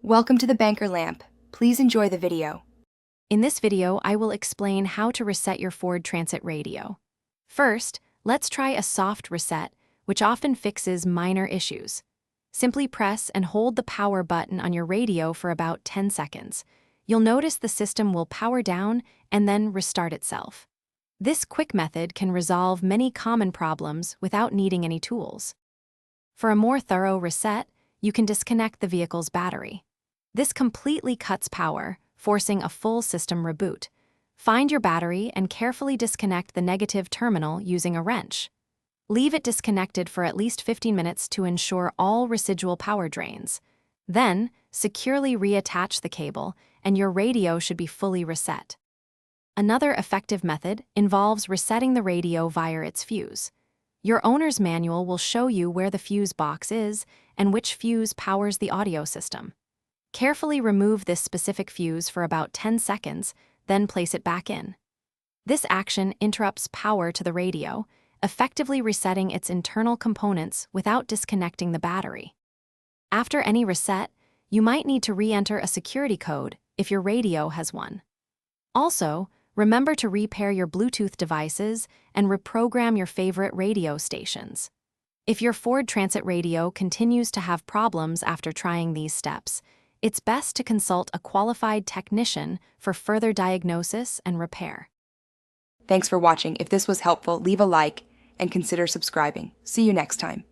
Welcome to the Banker Lamp. Please enjoy the video. In this video, I will explain how to reset your Ford Transit radio. First, let's try a soft reset, which often fixes minor issues. Simply press and hold the power button on your radio for about 10 seconds. You'll notice the system will power down and then restart itself. This quick method can resolve many common problems without needing any tools. For a more thorough reset, you can disconnect the vehicle's battery. This completely cuts power, forcing a full system reboot. Find your battery and carefully disconnect the negative terminal using a wrench. Leave it disconnected for at least 15 minutes to ensure all residual power drains. Then, securely reattach the cable, and your radio should be fully reset. Another effective method involves resetting the radio via its fuse. Your owner's manual will show you where the fuse box is and which fuse powers the audio system. Carefully remove this specific fuse for about 10 seconds, then place it back in. This action interrupts power to the radio, effectively resetting its internal components without disconnecting the battery. After any reset, you might need to re-enter a security code if your radio has one. Also, remember to repair your Bluetooth devices and reprogram your favorite radio stations. If your Ford Transit radio continues to have problems after trying these steps, it's best to consult a qualified technician for further diagnosis and repair. Thanks for watching. If this was helpful, leave a like and consider subscribing. See you next time.